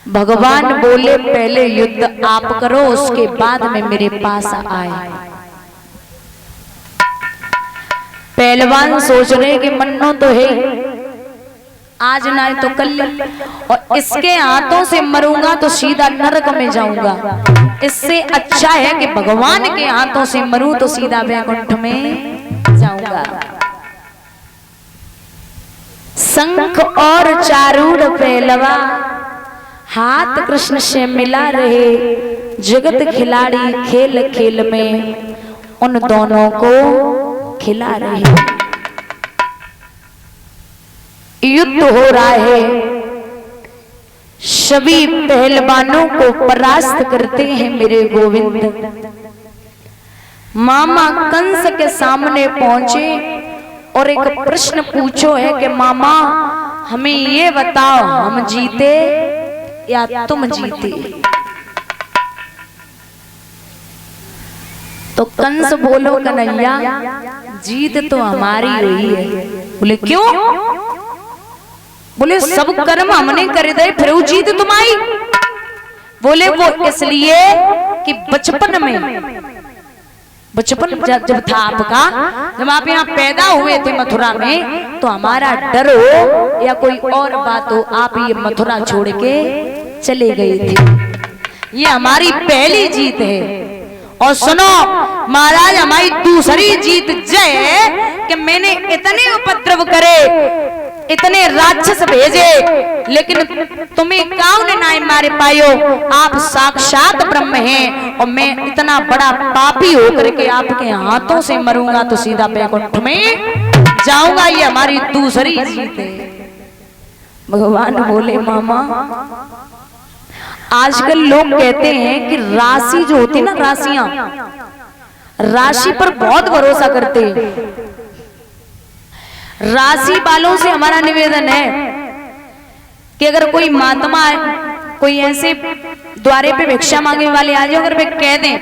भगवान बोले पहले युद्ध आप करो, उसके बाद में मेरे पास आए। पहलवान सोच रहे कि मन्नो तो है, आज ना तो कल, और इसके हाथों से मरूंगा तो सीधा नरक में जाऊंगा। इससे अच्छा है कि भगवान के हाथों से मरूं तो सीधा वैकुंठ में जाऊंगा। शंख और चारूढ़ पहलवा हाथ कृष्ण से मिला रहे, जगत खिलाड़ी खेल खेल में उन दोनों को खिला रहे। युद्ध हो रहा है, सभी पहलवानों को परास्त करते हैं मेरे गोविंद। मामा कंस के सामने पहुंचे और एक प्रश्न पूछो है कि मामा हमें ये बताओ, हम जीते या तुम जीते? तो कंस बोलो कन्हैया जीत तो हमारी हुई है। बोले क्यों? बोले सब कर्म हमने कर दे, फिर वो जीत तुम्हारी। बोले वो इसलिए कि बचपन जब था आपका, जब आप यहाँ पैदा हुए थे मथुरा में, तो हमारा डर हो या कोई और बात हो, आप ये मथुरा छोड़ के चले गए थे। ये हमारी पहली जीत है। और सुनो महाराज, हमारी दूसरी जीत जय कि मैंने इतने उपद्रव करे, इतने राक्षस भेजे, लेकिन तुम्हें काऊ ने ना मारे पायो। आप साक्षात ब्रह्म हैं और मैं इतना बड़ा पापी होकर के आपके हाथों से मरूंगा तो सीधा वैकुंठ में जाऊंगा। ये हमारी दूसरी जीत है। भगवान बोले मामा आजकल लोग कहते हैं कि राशि जो होती ना, राशियां, राशि पर बहुत भरोसा करते हैं। राशि वालों से हमारा निवेदन है कि अगर कोई महात्मा है, कोई ऐसे द्वारे पे भिक्षा मांगने वाले आ जाओ, अगर वे कह दें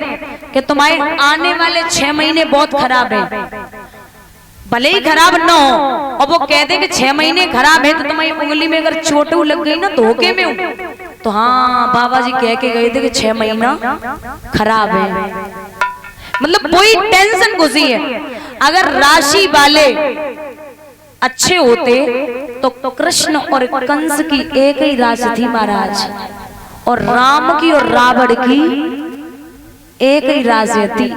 कि तुम्हारे आने वाले 6 महीने बहुत खराब है, भले ही खराब न हो, और वो कह दे कि 6 महीने खराब है, तो तुम्हारी उंगली में अगर चोट लग गई ना धोखे में हूं, तो हाँ बाबा जी कह के गए थे कि 6 महीना खराब है। मतलब कोई टेंशन घुसी है। अगर राशि वाले अच्छे होते तो कृष्ण और कंस की एक ही राशि थी महाराज, और राम की और रावण की एक ही राशि थी।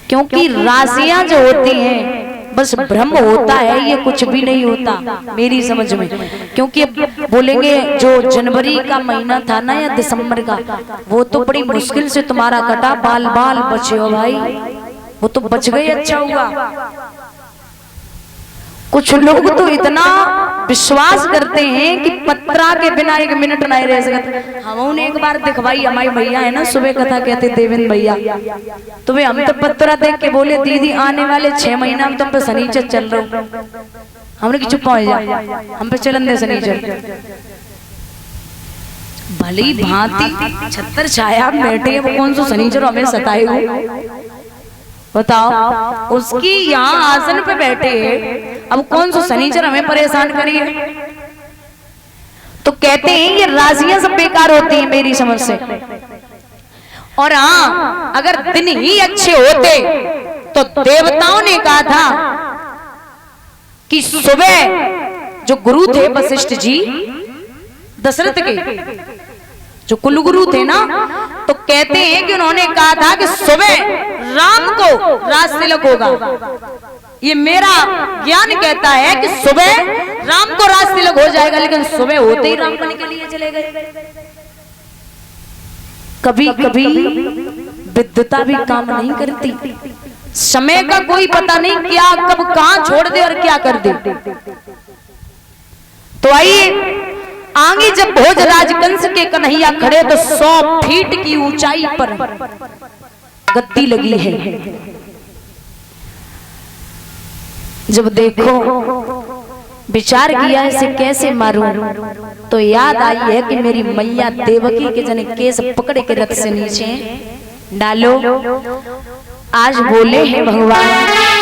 क्योंकि राशियां जो होती हैं बस भ्रम होता है, ये कुछ भी नहीं होता मेरी समझ में। क्योंकि अब बोलेंगे जो जनवरी का महीना था ना या दिसंबर का, वो तो बड़ी मुश्किल से तुम्हारा कटा, बाल बाल बचे हो भाई, वो तो बच गए, अच्छा हुआ। कुछ लोग तो इतना विश्वास करते हैं कि पत्रा के बिना 1 मिनट नहीं रह सकते। हमने एक बार दिखवाई, हमारी भैया है ना सुबह कथा कहते देवेंद्र भैया, तो वे हम तो पत्रा देख के बोले दीदी आने वाले 6 महीना में तुम पे शनिचर चल रहा हो। हमने की चुप हो जा, हम पे चलन दे शनिचर। भली भांति छत्तर छाया बैठे, वो कौन सा शनिचर हमें सताए हुए बताओ। उसकी यहाँ आसन पे बैठे, अब कौन सा शनिचर हमें परेशान करिए। तो कहते हैं ये राशियां सब बेकार होती हैं मेरी समझ से। और हाँ अगर दिन ही अच्छे होते तो देवताओं ने कहा था कि सुबह जो गुरु थे वशिष्ठ जी दशरथ के, जो कुलगुरु थे ना, तो कहते हैं कि उन्होंने कहा था कि सुबह राम को राज तिलक होगा। ये मेरा ज्ञान कहता है कि सुबह राम को राज तिलक हो जाएगा, लेकिन सुबह होते ही राम बन के लिए चले गए। कभी कभी विद्वता भी काम नहीं करती, समय का कोई पता नहीं क्या कब कहां छोड़ दे और क्या कर दे। तो आइए आगे जब भोजराज कंस के कन्हैया खड़े तो 100 फीट की ऊंचाई पर गद्दी लगी है। जब देखो विचार किया इसे कैसे मारूं, तो याद आई है कि मेरी मैया देवकी के जने केस पकड़ के रथ से नीचे डालो। आज बोले हैं भगवान